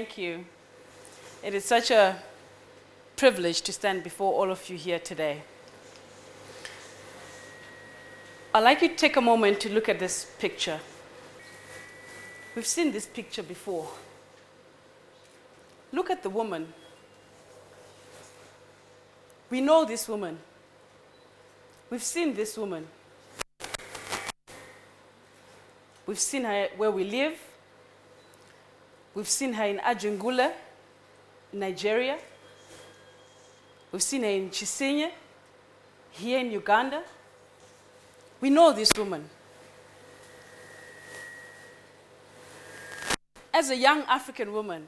Thank you. It is such a privilege to stand before all of you here today. I'd like you to take a moment to look at this picture. We've seen this picture before. Look at the woman. We know this woman. We've seen this woman. We've seen her where we live. We've seen her in Ajungula, Nigeria. We've seen her in Chisinye, here in Uganda. We know this woman. As a young African woman,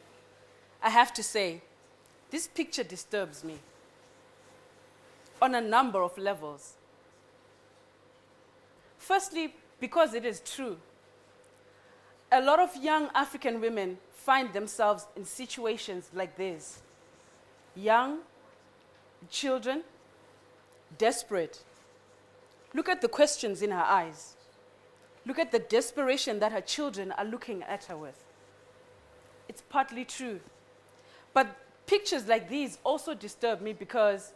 I have to say, this picture disturbs me on a number of levels. Firstly, because it is true. A lot of young African women find themselves in situations like this. Young, children, desperate. Look at the questions in her eyes. Look at the desperation that her children are looking at her with. It's partly true. But pictures like these also disturb me because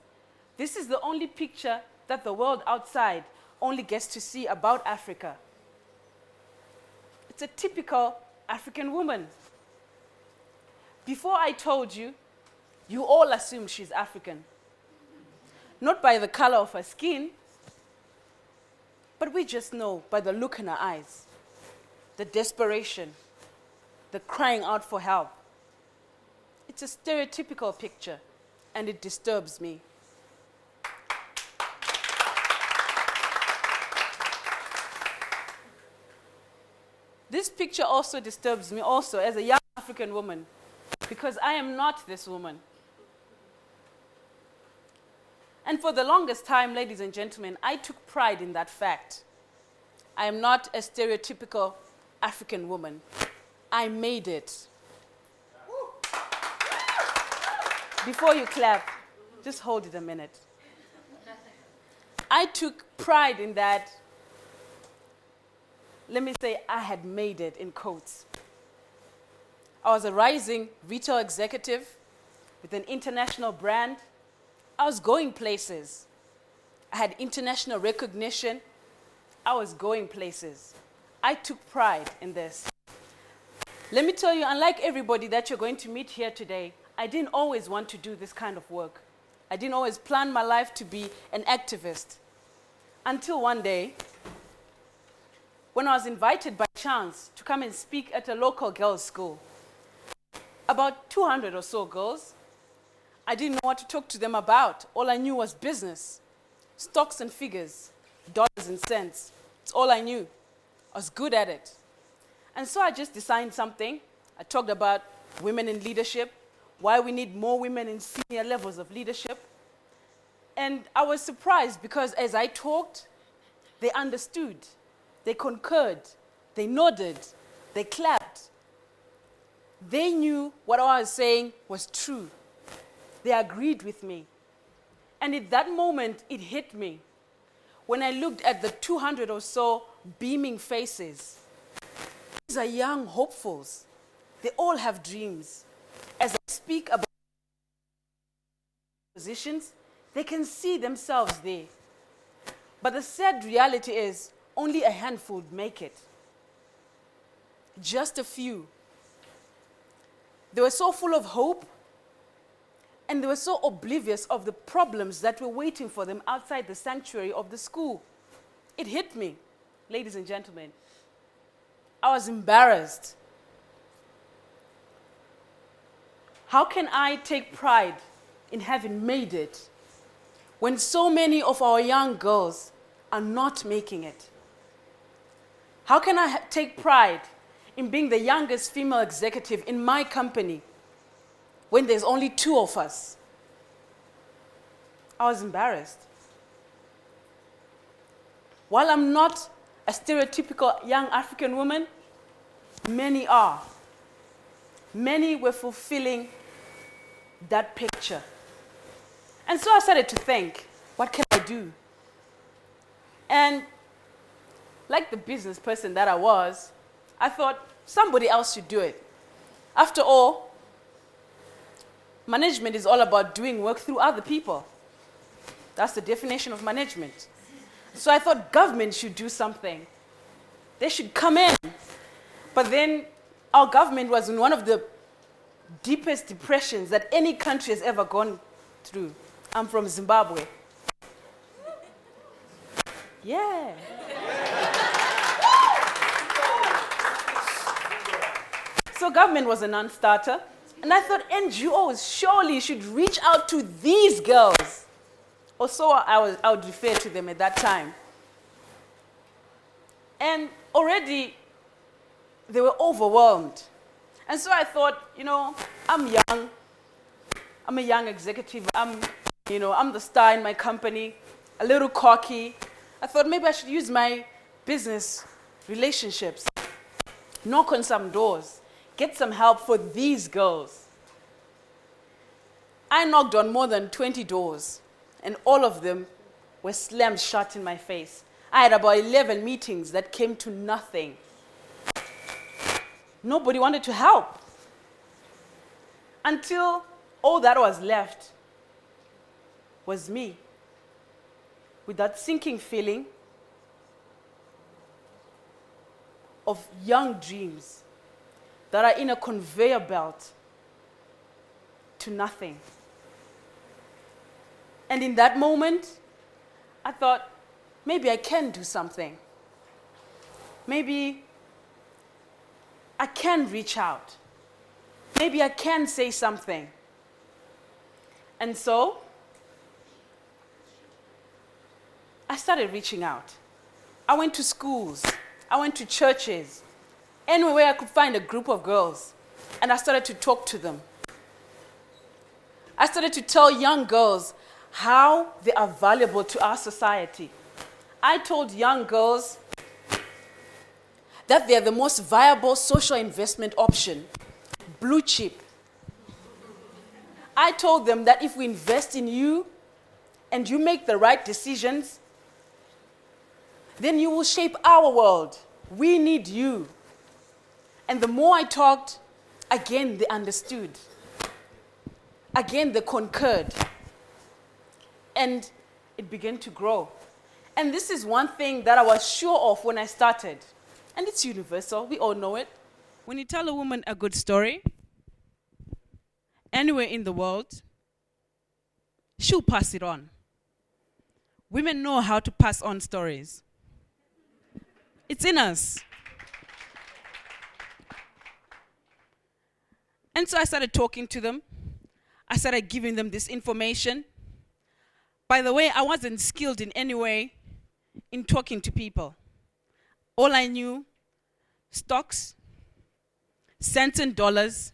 this is the only picture that the world outside only gets to see about Africa. It's a typical African woman. Before I told you, you all assumed she's African. Not by the color of her skin, but we just know by the look in her eyes, the desperation, the crying out for help. It's a stereotypical picture, and it disturbs me. This picture also disturbs me also as a young African woman, because I am not this woman. And for the longest time, ladies and gentlemen, I took pride in that fact. I am not a stereotypical African woman. I made it. Before you clap, just hold it a minute. I took pride in that. Let me say I had made it in quotes. I was a rising retail executive with an international brand. I was going places. I had international recognition. I was going places. I took pride in this. Let me tell you, unlike everybody that you're going to meet here today, I didn't always want to do this kind of work. I didn't always plan my life to be an activist. Until one day, when I was invited by chance to come and speak at a local girls' school. About 200 or so girls. I didn't know what to talk to them about. All I knew was business, stocks and figures, dollars and cents. It's all I knew. I was good at it. And so I just designed something. I talked about women in leadership, why we need more women in senior levels of leadership. And I was surprised because as I talked, they understood. They concurred, they nodded, they clapped. They knew what I was saying was true. They agreed with me. And at that moment, it hit me. When I looked at the 200 or so beaming faces, these are young hopefuls. They all have dreams. As I speak about positions, they can see themselves there. But the sad reality is, only a handful make it. Just a few. They were so full of hope, and they were so oblivious of the problems that were waiting for them outside the sanctuary of the school. It hit me, ladies and gentlemen. I was embarrassed. How can I take pride in having made it when so many of our young girls are not making it? How can I take pride in being the youngest female executive in my company when there's only 2 of us? I was embarrassed. While I'm not a stereotypical young African woman, many are. Many were fulfilling that picture. And so I started to think, what can I do? And like the business person that I was, I thought somebody else should do it. After all, Management is all about doing work through other people. That's the definition of management. So I thought government should do something. They should come in. But then our government was in one of the deepest depressions that any country has ever gone through. I'm from Zimbabwe. Yeah. So government was a non-starter. And I thought NGOs surely should reach out to these girls. Or so I would refer to them at that time. And already they were overwhelmed. And so I thought, I'm young. I'm a young executive. I'm the star in my company, a little cocky. I thought maybe I should use my business relationships, knock on some doors, get some help for these girls. I knocked on more than 20 doors, and all of them were slammed shut in my face. I had about 11 meetings that came to nothing. Nobody wanted to help. Until all that was left was me, with that sinking feeling of young dreams that are in a conveyor belt to nothing. And in that moment, I thought, maybe I can do something. Maybe I can reach out. Maybe I can say something. And so, I started reaching out. I went to schools. I went to churches. Anywhere I could find a group of girls. And I started to talk to them. I started to tell young girls how they are valuable to our society. I told young girls that they are the most viable social investment option, blue chip. I told them that if we invest in you and you make the right decisions, then you will shape our world. We need you. And the more I talked, again they understood. Again they concurred. And it began to grow. And this is one thing that I was sure of when I started. And it's universal, we all know it. When you tell a woman a good story, anywhere in the world, she'll pass it on. Women know how to pass on stories. It's in us. And so I started talking to them. I started giving them this information. By the way, I wasn't skilled in any way in talking to people. All I knew, stocks, cents and dollars,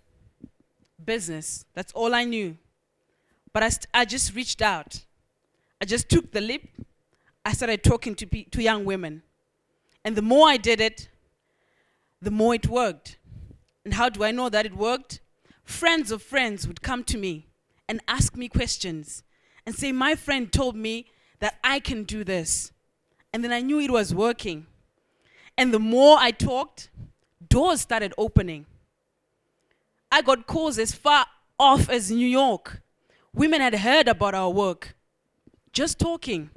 business. That's all I knew. But I just reached out. I just took the leap. I started talking to young women. And the more I did it, the more it worked. And how do I know that it worked? Friends of friends would come to me and ask me questions and say, my friend told me that I can do this. And then I knew it was working. And the more I talked, doors started opening. I got calls as far off as New York. Women had heard about our work. Just talking.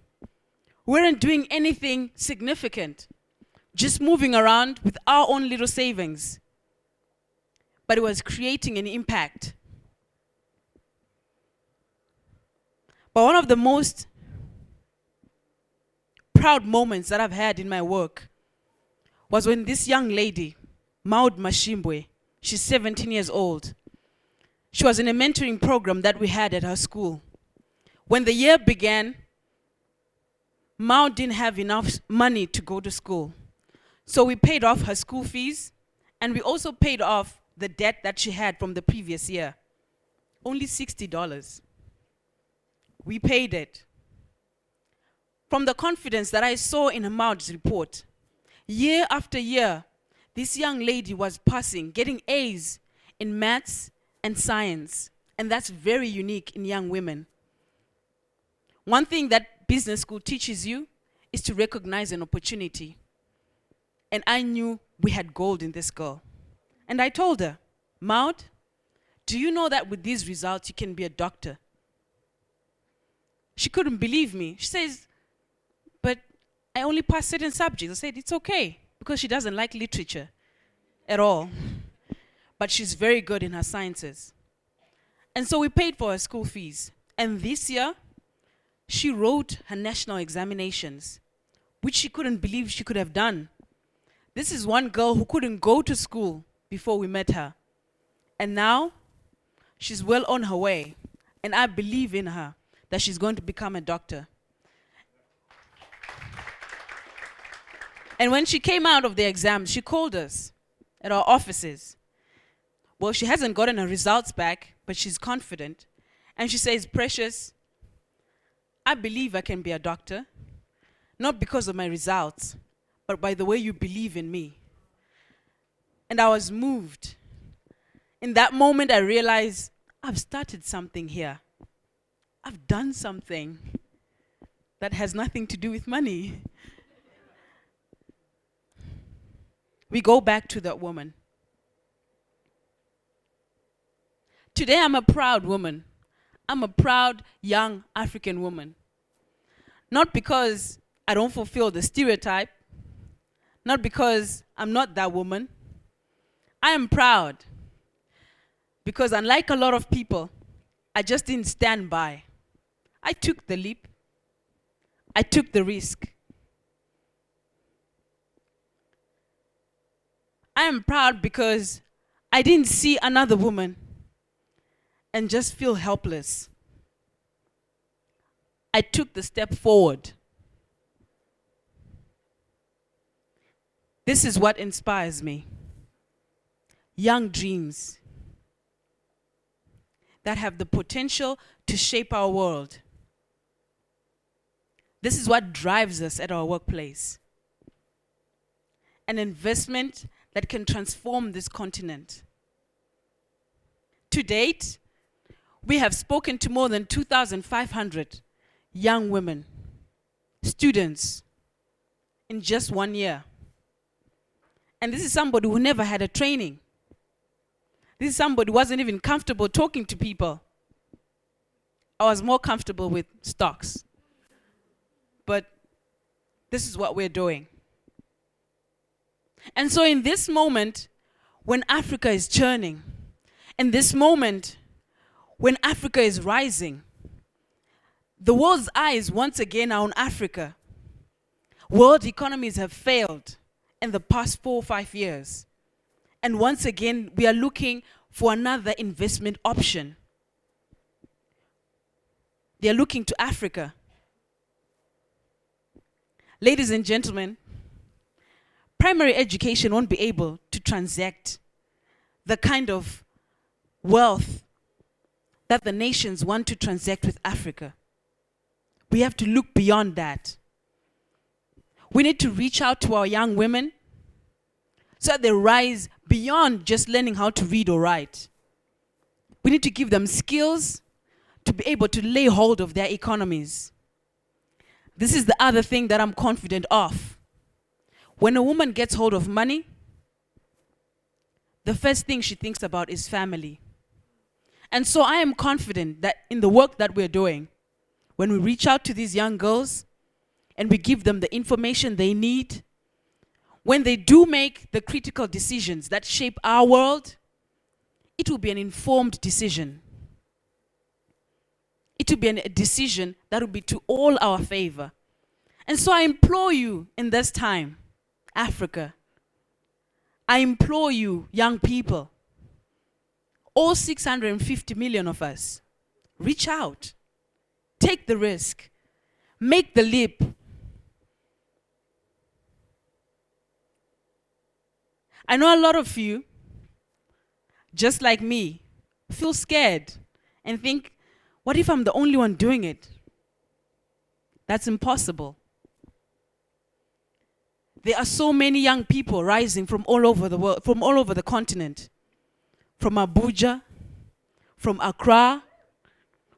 We weren't doing anything significant. Just moving around with our own little savings. But it was creating an impact. But one of the most proud moments that I've had in my work was when this young lady, Maud Mashimbwe, she's 17 years old. She was in a mentoring program that we had at her school. When the year began, Maud didn't have enough money to go to school. So we paid off her school fees, and we also paid off the debt that she had from the previous year. Only $60. We paid it. From the confidence that I saw in Maud's report, year after year, this young lady was passing, getting A's in maths and science. And that's very unique in young women. One thing that business school teaches you is to recognize an opportunity. And I knew we had gold in this girl. And I told her, Maud, do you know that with these results, you can be a doctor? She couldn't believe me. She says, but I only passed certain subjects. I said, it's okay, because she doesn't like literature at all. But she's very good in her sciences. And so we paid for her school fees. And this year, she wrote her national examinations, which she couldn't believe she could have done. This is one girl who couldn't go to school before we met her. And now, she's well on her way. And I believe in her that she's going to become a doctor. And when she came out of the exams, she called us at our offices. Well, she hasn't gotten her results back, but she's confident. And she says, Precious, I believe I can be a doctor, not because of my results, but by the way you believe in me. And I was moved. In that moment, I realized I've started something here. I've done something that has nothing to do with money. We go back to that woman. Today, I'm a proud woman. I'm a proud young African woman. Not because I don't fulfill the stereotype, not because I'm not that woman. I am proud because unlike a lot of people, I just didn't stand by. I took the leap. I took the risk. I am proud because I didn't see another woman and just feel helpless. I took the step forward. This is what inspires me. Young dreams that have the potential to shape our world. This is what drives us at our workplace. An investment that can transform this continent. To date, we have spoken to more than 2,500 young women, students, in just 1 year. And this is somebody who never had a training. This is somebody who wasn't even comfortable talking to people. I was more comfortable with stocks. But this is what we're doing. And so in this moment, when Africa is churning, in this moment, when Africa is rising, the world's eyes once again are on Africa. World economies have failed in the past 4 or 5 years. And once again, we are looking for another investment option. They are looking to Africa. Ladies and gentlemen, primary education won't be able to transact the kind of wealth that the nations want to transact with Africa. We have to look beyond that. We need to reach out to our young women so that they rise beyond just learning how to read or write. We need to give them skills to be able to lay hold of their economies. This is the other thing that I'm confident of. When a woman gets hold of money, the first thing she thinks about is family. And so I am confident that in the work that we're doing, when we reach out to these young girls and we give them the information they need, when they do make the critical decisions that shape our world, it will be an informed decision. It will be a decision that will be to all our favor. And so I implore you in this time, Africa, I implore you, young people, all 650 million of us, reach out, take the risk, make the leap. I know a lot of you, just like me, feel scared and think, what if I'm the only one doing it? That's impossible. There are so many young people rising from all over the world, from all over the continent. From Abuja, from Accra,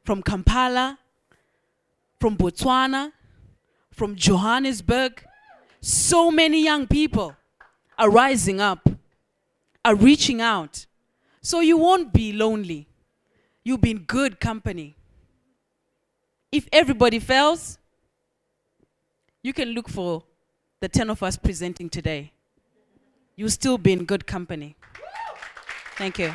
from Kampala, from Botswana, from Johannesburg. So many young people are rising up, are reaching out, So you won't be lonely. You'll be in good company. If everybody fails, you can look for the 10 of us presenting today. You'll still be in good company. Thank you.